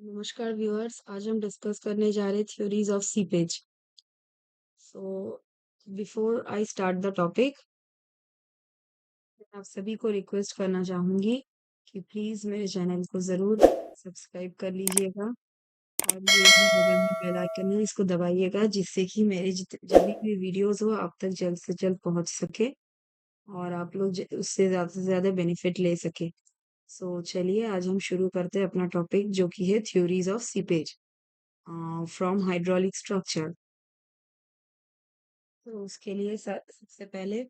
नमस्कार व्यूअर्स, आज हम डिस्कस करने जा रहे theories of seepage. So before I start the topic, मैं आप सभी को रिक्वेस्ट करना चाहूंगी कि प्लीज मेरे चैनल को जरूर सब्सक्राइब कर लीजिएगा और ये जो बगल में बेल आइकन है इसको दबाइएगा, जिससे कि मेरे जब भी वीडियोस हो आप तक जल्द से जल्द पहुंच सके और आप लोग उससे से ज्यादा बेनिफिट ले सके। सो चलिए आज हम शुरू करते हैं अपना टॉपिक, जो कि है theories of seepage from hydraulic structure. तो उसके लिए सबसे पहले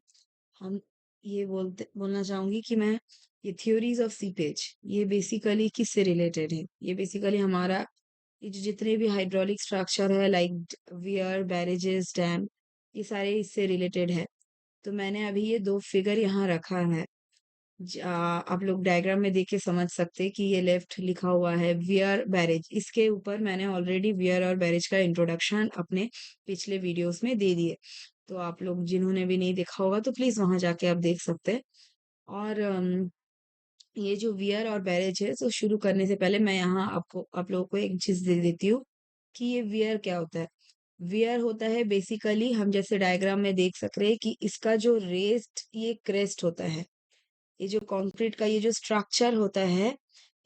हम ये बोलना चाहूंगी कि मैं ये थ्योरीज ऑफ सीपेज ये बेसिकली किससे रिलेटेड है। ये बेसिकली हमारा ये जो जितने भी हाइड्रोलिक स्ट्रक्चर है लाइक वियर, बैरेजेस, डैम, ये सारे इससे रिलेटेड है। तो मैंने अभी ये दो फिगर यहाँ रखा है। आप लोग डायग्राम में देख के समझ सकते हैं कि ये लेफ्ट लिखा हुआ है वियर बैरेज। इसके ऊपर मैंने ऑलरेडी वियर और बैरेज का इंट्रोडक्शन अपने पिछले वीडियोस में दे दिए। तो आप लोग जिन्होंने भी नहीं देखा होगा तो प्लीज वहां जाके आप देख सकते हैं। और ये जो वियर और बैरेज है, तो शुरू करने से पहले मैं यहाँ आपको आप लोगों को एक चीज दे देती हूँ कि ये वियर क्या होता है। वियर होता है बेसिकली, हम जैसे डायग्राम में देख सक रहे हैं कि इसका जो रेस्ट ये क्रेस्ट होता है। ये जो कंक्रीट का ये जो स्ट्रक्चर होता है,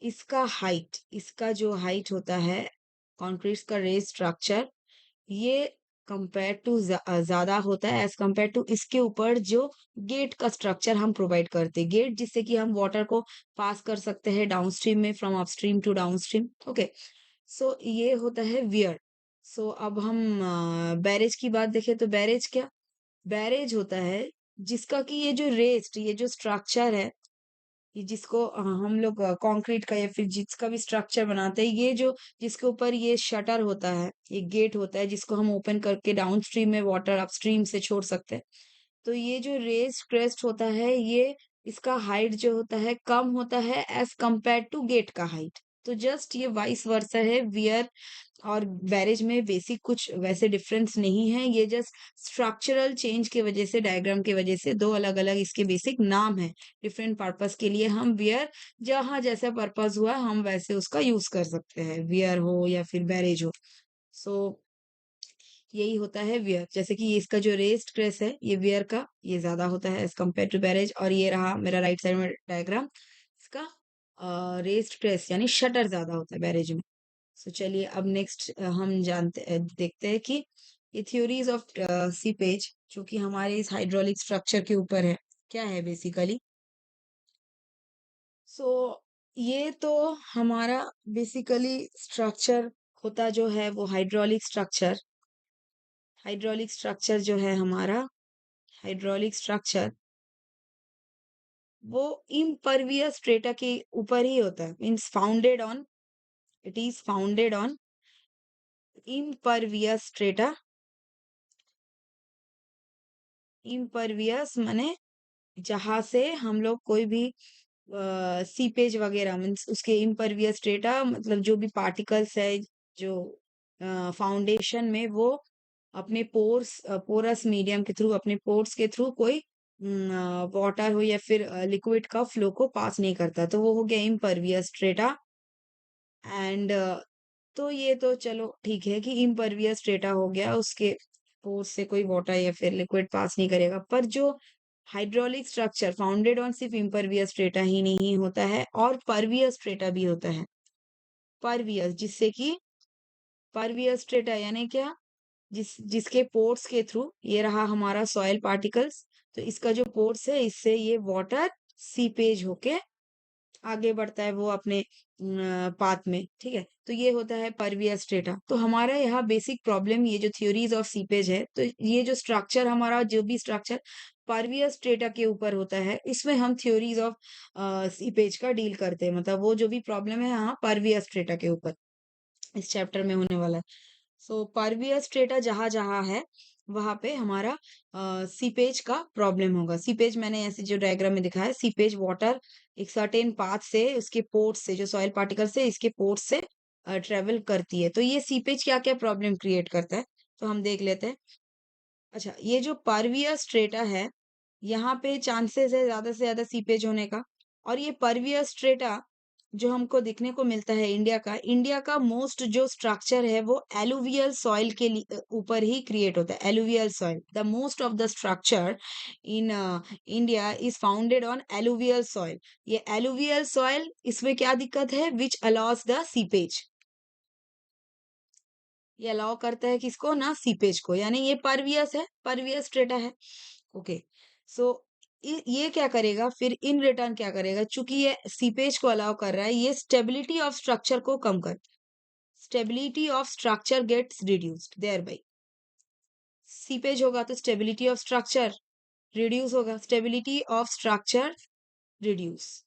इसका जो हाइट होता है कंक्रीट का रेस स्ट्रक्चर, ये कंपेयर टू ज्यादा होता है एज कंपेयर टू इसके ऊपर जो गेट का स्ट्रक्चर हम प्रोवाइड करते हैं। गेट जिससे कि हम वाटर को पास कर सकते हैं डाउनस्ट्रीम में, from upstream to downstream. Okay, so ये होता है वियर। सो अब हम बैरेज की बात देखें तो बैरेज क्या, बैरेज होता है जिसका कि ये जो रेस्ट ये जो स्ट्रक्चर है, ये जिसको हम लोग कंक्रीट का या फिर जिसका भी स्ट्रक्चर बनाते हैं, ये जो जिसके ऊपर ये शटर होता है, ये गेट होता है जिसको हम ओपन करके डाउन स्ट्रीम में वाटर अपस्ट्रीम से छोड़ सकते हैं। तो ये जो रेस क्रेस्ट होता है, ये इसका हाइट जो होता है कम होता है एज कंपेयर टू गेट का हाइट। तो जस्ट ये वाइस वर्सा है, वियर और बैरेज में बेसिक कुछ वैसे डिफरेंस नहीं है। ये जस्ट स्ट्रक्चरल चेंज की वजह से, डायग्राम की वजह से दो अलग अलग इसके बेसिक नाम है। डिफरेंट पर्पस के लिए हम वियर, जहां जैसा पर्पस हुआ हम वैसे उसका यूज कर सकते हैं, वियर हो या फिर बैरेज हो। सो यही होता है वियर। जैसे कि ये इसका जो रेस्ट क्रेस है ये वियर का ये ज्यादा होता है एज कम्पेयर टू बैरेज। और ये रहा मेरा राइट साइड में डायग्राम, इसका रेस्ट क्रेस यानी शटर ज्यादा होता है बैरेज में। सो चलिए अब नेक्स्ट हम देखते हैं कि ये थ्योरीज ऑफ सीपेज जो कि हमारे इस हाइड्रोलिक स्ट्रक्चर के ऊपर है, क्या है बेसिकली। सो ये तो हमारा बेसिकली स्ट्रक्चर होता जो है वो हाइड्रोलिक स्ट्रक्चर जो है हमारा हाइड्रोलिक स्ट्रक्चर, वो इम्परवियस स्ट्रेटा के ऊपर ही होता है। Means founded on, it is founded on impervious strata. Impervious माने जहां से हम लोग कोई भी सीपेज वगैरह, मीन्स उसके इम्परवियस स्ट्रेटा मतलब जो भी पार्टिकल्स है जो फाउंडेशन में, वो अपने पोरस मीडियम के थ्रू, अपने पोर्स के थ्रू कोई वाटर हो या फिर लिक्विड का फ्लो को पास नहीं करता, तो वो हो गया इम्परवियस स्ट्रेटा। एंड तो ये तो चलो ठीक है कि इम्परवियस स्ट्रेटा हो गया, उसके पोर्स से कोई वाटर या फिर लिक्विड पास नहीं करेगा। पर जो हाइड्रोलिक स्ट्रक्चर फाउंडेड ऑन सिर्फ इम्परवियस स्ट्रेटा ही नहीं होता है, और परवियस स्ट्रेटा भी होता है। परवियस जिससे कि परवियस स्ट्रेटा यानी क्या, जिसके पोर्स के थ्रू ये रहा हमारा सॉइल पार्टिकल्स, तो इसका जो पोर्स है इससे ये वाटर सीपेज होके आगे बढ़ता है वो अपने पाथ में। ठीक है, तो ये होता है परवियस स्ट्रेटा। तो हमारा यहाँ बेसिक प्रॉब्लम ये जो थ्योरीज ऑफ सीपेज है, तो ये जो स्ट्रक्चर हमारा जो भी स्ट्रक्चर परवियस स्ट्रेटा के ऊपर होता है, इसमें हम थ्योरीज ऑफ सीपेज का डील करते हैं। मतलब वो जो भी प्रॉब्लम है यहाँ परवियस स्ट्रेटा के ऊपर इस चैप्टर में होने वाला है। सो परवियस स्ट्रेटा जहां जहां है वहां पे हमारा सीपेज का प्रॉब्लम होगा। सीपेज मैंने ऐसे जो डायग्राम में दिखाया है, सीपेज वाटर एक सर्टेन पाथ से उसके पोर्ट से, जो सॉइल पार्टिकल से इसके पोर्ट से ट्रेवल करती है। तो ये सीपेज क्या क्या प्रॉब्लम क्रिएट करता है, तो हम देख लेते हैं। अच्छा, ये जो परवियस स्ट्रेटा है, यहाँ पे चांसेस है ज्यादा से ज्यादा सीपेज होने का। और ये परवियस स्ट्रेटा जो हमको देखने को मिलता है इंडिया का मोस्ट जो स्ट्रक्चर है वो एलुवियल सॉइल के ऊपर ही क्रिएट होता है। Alluvial soil, the most of the structure in India is founded on alluvial soil. ये एलुवियल सॉइल, इसमें क्या दिक्कत है? विच अलाउस द सीपेज, ये अलाउ करता है किसको ना? सीपेज को, यानी ये परवियस है, परवियस स्ट्रेटा है। ओके, सो ये क्या करेगा फिर इन रिटर्न? क्या करेगा? चूंकि ये सीपेज को अलाउ कर रहा है, ये स्टेबिलिटी ऑफ स्ट्रक्चर को कम कर, stability of structure gets reduced thereby. Seepage होगा तो स्टेबिलिटी ऑफ स्ट्रक्चर रिड्यूस होगा, stability of structure reduce,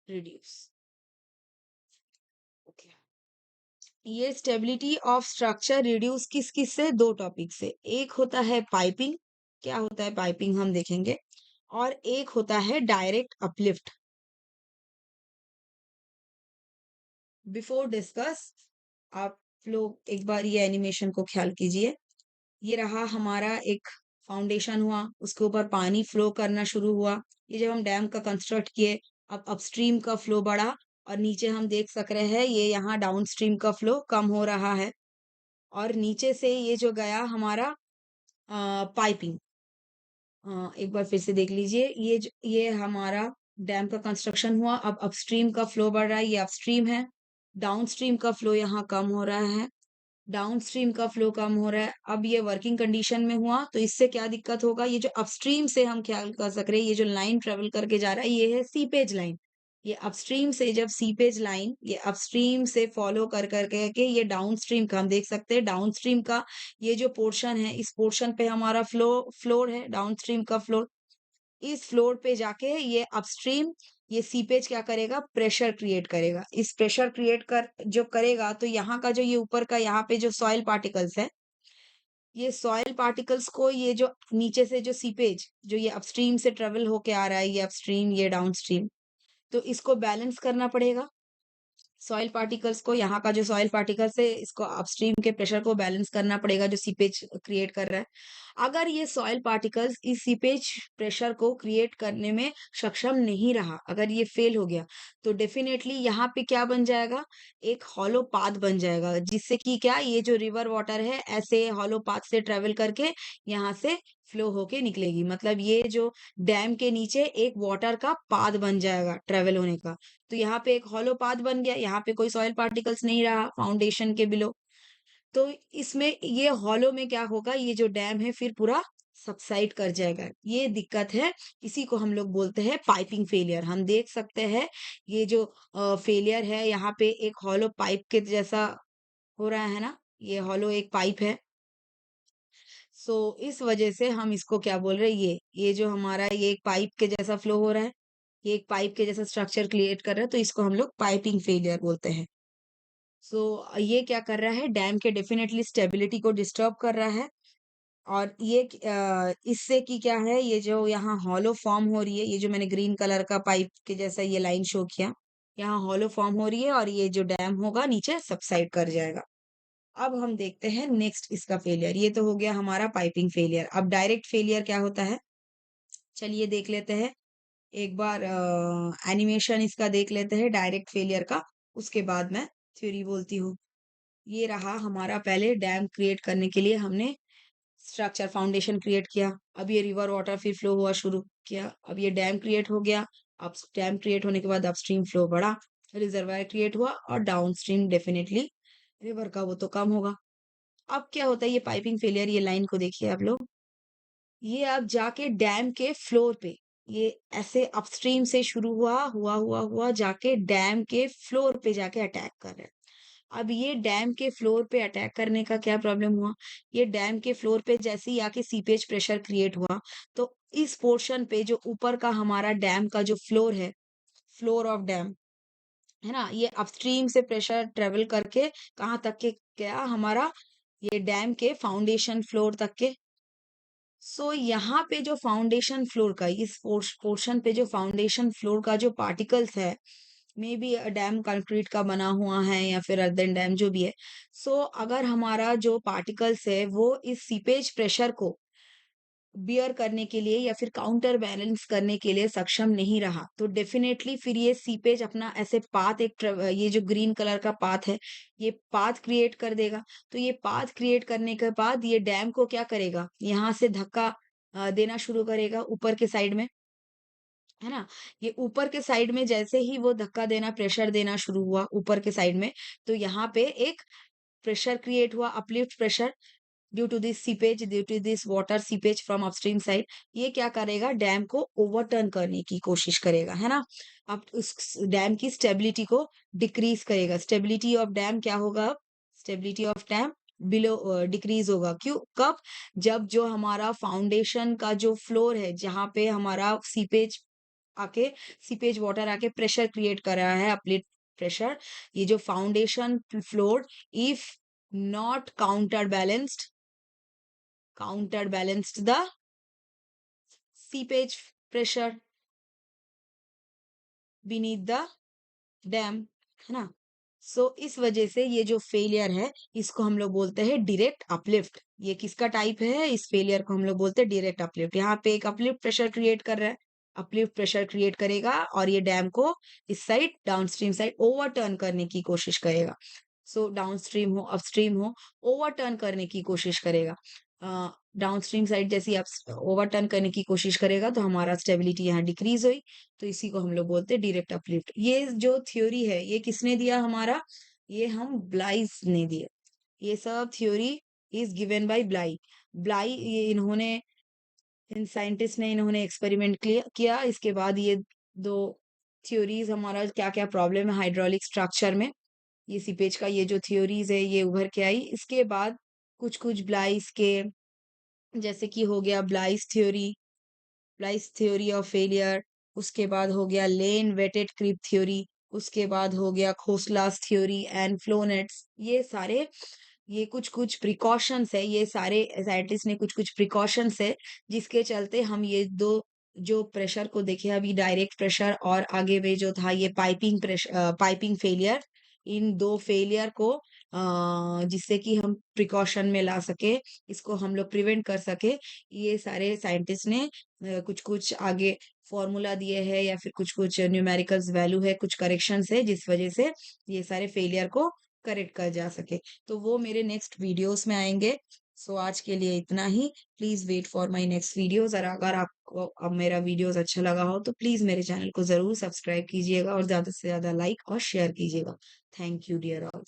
reduce. Okay, ये स्टेबिलिटी ऑफ स्ट्रक्चर रिड्यूस किस किस से? दो टॉपिक से। एक होता है पाइपिंग, क्या होता है पाइपिंग हम देखेंगे, और एक होता है डायरेक्ट अपलिफ्ट। बिफोर डिस्कस, आप लोग एक बार ये एनिमेशन को ख्याल कीजिए। ये रहा हमारा एक फाउंडेशन हुआ, उसके ऊपर पानी फ्लो करना शुरू हुआ। ये जब हम डैम का कंस्ट्रक्ट किए, अब अपस्ट्रीम का फ्लो बढ़ा, और नीचे हम देख सक रहे हैं ये यहाँ डाउनस्ट्रीम का फ्लो कम हो रहा है। और नीचे से ये जो गया हमारा पाइपिंग, एक बार फिर से देख लीजिए। ये हमारा डैम का कंस्ट्रक्शन हुआ, अब अपस्ट्रीम का फ्लो बढ़ रहा है, ये अपस्ट्रीम है। डाउनस्ट्रीम का फ्लो यहाँ कम हो रहा है, डाउनस्ट्रीम का फ्लो कम हो रहा है। अब ये वर्किंग कंडीशन में हुआ, तो इससे क्या दिक्कत होगा? ये जो अपस्ट्रीम से हम ख्याल कर सक रहे हैं, ये जो लाइन ट्रेवल करके जा रहा है, ये है सीपेज लाइन। ये अपस्ट्रीम से जब सीपेज लाइन ये अपस्ट्रीम से फॉलो कर करके के ये डाउनस्ट्रीम का हम देख सकते हैं। डाउनस्ट्रीम का ये जो पोर्शन है, इस पोर्शन पे हमारा फ्लोर है, डाउनस्ट्रीम का फ्लोर। इस फ्लोर पे जाके ये अपस्ट्रीम, ये सीपेज क्या करेगा? प्रेशर क्रिएट करेगा। इस प्रेशर क्रिएट कर जो करेगा, तो यहाँ का जो ये ऊपर का यहाँ पे जो सॉइल पार्टिकल्स है, ये सॉइल पार्टिकल्स को ये जो नीचे से जो सीपेज जो ये अपस्ट्रीम से ट्रेवल होके आ रहा है, ये अपस्ट्रीम ये डाउनस्ट्रीम, तो इसको बैलेंस करना पड़ेगा। सॉइल पार्टिकल्स को, यहाँ का जो सॉइल पार्टिकल्स है, इसको अपस्ट्रीम के प्रेशर को बैलेंस करना पड़ेगा जो सीपेज क्रिएट कर रहा है। अगर ये सॉइल पार्टिकल्स इस सीपेज प्रेशर को क्रिएट करने में सक्षम नहीं रहा, अगर ये फेल हो गया, तो डेफिनेटली यहाँ पे क्या बन जाएगा? एक हॉलो पाथ बन जाएगा, जिससे कि क्या, ये जो रिवर वाटर है ऐसे हॉलो पाथ से ट्रेवल करके यहाँ से फ्लो होके निकलेगी। मतलब ये जो डैम के नीचे एक वाटर का पाथ बन जाएगा ट्रेवल होने का। तो यहाँ पे एक हॉलो पाथ बन गया, यहाँ पे कोई सॉइल पार्टिकल्स नहीं रहा फाउंडेशन के बिलो। तो इसमें ये हॉलो में क्या होगा? ये जो डैम है फिर पूरा सबसाइड कर जाएगा। ये दिक्कत है, इसी को हम लोग बोलते हैं पाइपिंग फेलियर। हम देख सकते हैं ये जो फेलियर है, यहाँ पे एक हॉलो पाइप के जैसा हो रहा है ना, ये हॉलो एक पाइप है। सो इस वजह से हम इसको क्या बोल रहे हैं, ये जो हमारा ये एक पाइप के जैसा फ्लो हो रहा है, ये एक पाइप के जैसा स्ट्रक्चर क्रिएट कर रहा है, तो इसको हम लोग पाइपिंग फेलियर बोलते हैं। सो ये क्या कर रहा है? डैम के डेफिनेटली स्टेबिलिटी को डिस्टर्ब कर रहा है। और ये इससे कि क्या है, ये जो यहाँ हॉलो फॉर्म हो रही है, ये जो मैंने ग्रीन कलर का पाइप के जैसा ये लाइन शो किया, यहाँ हॉलो फॉर्म हो रही है, और ये जो डैम होगा नीचे सबसाइड कर जाएगा। अब हम देखते हैं नेक्स्ट इसका फेलियर। ये तो हो गया हमारा पाइपिंग फेलियर। अब डायरेक्ट फेलियर क्या होता है, चलिए देख लेते हैं। एक बार एनिमेशन इसका देख लेते हैं डायरेक्ट फेलियर का, उसके बाद मैं थ्योरी बोलती हूँ। ये रहा हमारा, पहले डैम क्रिएट करने के लिए हमने स्ट्रक्चर फाउंडेशन क्रिएट किया। अब ये रिवर वाटर फिर फ्लो हुआ शुरू किया, अब ये डैम क्रिएट हो गया। अब डैम क्रिएट होने के बाद अपस्ट्रीम फ्लो बढ़ा, रिजर्वायर क्रिएट हुआ, और डाउनस्ट्रीम डेफिनेटली रिवर का वो तो कम होगा। अब क्या होता है, ये पाइपिंग फेलियर, ये लाइन को देखिए आप लोग, ये अब जाके डैम के फ्लोर पे, ये ऐसे अपस्ट्रीम से शुरू हुआ जाके डैम के फ्लोर पे जाके अटैक कर रहा है। अब ये डैम के फ्लोर पे अटैक करने का क्या प्रॉब्लम हुआ? ये डैम के फ्लोर पे जैसे ही आके सीपेज प्रेशर क्रिएट हुआ, तो इस पोर्शन पे जो ऊपर का हमारा डैम का जो फ्लोर है, फ्लोर ऑफ डैम है ना, ये अपस्ट्रीम से प्रेशर ट्रेवल करके कहाँ तक के गया हमारा? ये डैम के फाउंडेशन फ्लोर तक के। सो यहाँ पे जो फाउंडेशन फ्लोर का, इस पोर्शन पे जो फाउंडेशन फ्लोर का जो पार्टिकल्स है, मे बी डैम कंक्रीट का बना हुआ है या फिर अर्दन डैम जो भी है। सो अगर हमारा जो पार्टिकल्स है वो इस सीपेज प्रेशर को बियर करने के लिए या फिर काउंटर बैलेंस करने के लिए सक्षम नहीं रहा, तो डेफिनेटली फिर ये सीपेज अपना ऐसे पाथ ये जो ग्रीन कलर का पाथ है, ये पाथ क्रिएट कर देगा। तो ये पाथ क्रिएट करने के बाद ये डैम को क्या करेगा, यहाँ से धक्का देना शुरू करेगा ऊपर के साइड में, है ना? ये ऊपर के साइड में जैसे ही वो धक्का देना, प्रेशर देना शुरू हुआ ऊपर के साइड में, तो यहाँ पे एक प्रेशर क्रिएट हुआ, uplift pressure due to this water seepage from upstream side. ये क्या करेगा, डैम को ओवरटर्न करने की कोशिश करेगा, है ना? अब उस डैम की स्टेबिलिटी को डिक्रीज करेगा। स्टेबिलिटी ऑफ डैम क्या होगा, stability of dam below decrease होगा। क्यों, कब, जब जो हमारा फाउंडेशन का जो फ्लोर है, जहां पे हमारा आके सीपेज वाटर आके प्रेशर क्रिएट कर रहा है, अपलिफ्ट प्रेशर, ये जो foundation floor, if not counterbalanced the seepage pressure beneath the dam, है ना? सो इस वजह से ये जो फेलियर है, इसको हम लोग बोलते हैं डायरेक्ट अपलिफ्ट। ये किसका टाइप है, इस फेलियर को हम लोग बोलते हैं डायरेक्ट अपलिफ्ट। यहाँ पे एक अपलिफ्ट प्रेशर क्रिएट कर रहा है, अपलिफ्ट प्रेशर क्रिएट करेगा और ये डैम को इस साइड, डाउनस्ट्रीम साइड ओवरटर्न करने की कोशिश करेगा। सो डाउनस्ट्रीम हो अपस्ट्रीम हो, ओवरटर्न करने की कोशिश करेगा। डाउनस्ट्रीम साइड जैसे ही आप ओवरटर्न करने की कोशिश करेगा, तो हमारा स्टेबिलिटी यहाँ डिक्रीज हुई, तो इसी को हम लोग बोलते हैं डायरेक्ट अपलिफ्ट। ये जो थ्योरी है, ये किसने दिया हमारा, ये हम ब्लाइस ने दिया। ये सब थ्योरी इज गिवन बाय ब्लाई। ब्लाई, ये इन्होंने, इन साइंटिस्ट ने इन्होंने एक्सपेरिमेंट किया। इसके बाद ये दो थ्योरीज, हमारा क्या क्या प्रॉब्लम है हाइड्रोलिक स्ट्रक्चर में, ये सीपेज का, ये जो थ्योरीज है ये उभर के आई। इसके बाद कुछ कुछ ब्लाइस के, जैसे कि हो गया ब्लाइस थ्योरी ऑफ फेलियर, उसके बाद हो गया लेन वेटेड क्रीप थ्योरी, उसके बाद हो गया खोसलास थ्योरी एंड फ्लोनेट्स। ये सारे, ये कुछ कुछ प्रिकॉशंस है, ये सारे साइंटिस्ट ने कुछ कुछ प्रिकॉशंस है, जिसके चलते हम ये दो जो प्रेशर को देखे अभी, डायरेक्ट प्रेशर और आगे में जो था ये पाइपिंग प्रेशर, पाइपिंग फेलियर, इन दो फेलियर को जिससे कि हम प्रिकॉशन में ला सके, इसको हम लोग प्रिवेंट कर सके, ये सारे साइंटिस्ट ने कुछ कुछ आगे फॉर्मूला दिए हैं या फिर कुछ कुछ न्यूमेरिकल्स वैल्यू है, कुछ करेक्शंस है, जिस वजह से ये सारे फेलियर को करेक्ट कर जा सके। तो वो मेरे नेक्स्ट वीडियोस में आएंगे। सो आज के लिए इतना ही। Please wait for my next videos, और अगर आपको अब मेरा वीडियोस अच्छा लगा हो तो प्लीज मेरे चैनल को जरूर सब्सक्राइब कीजिएगा और ज्यादा से ज्यादा लाइक और शेयर कीजिएगा। Thank you dear all.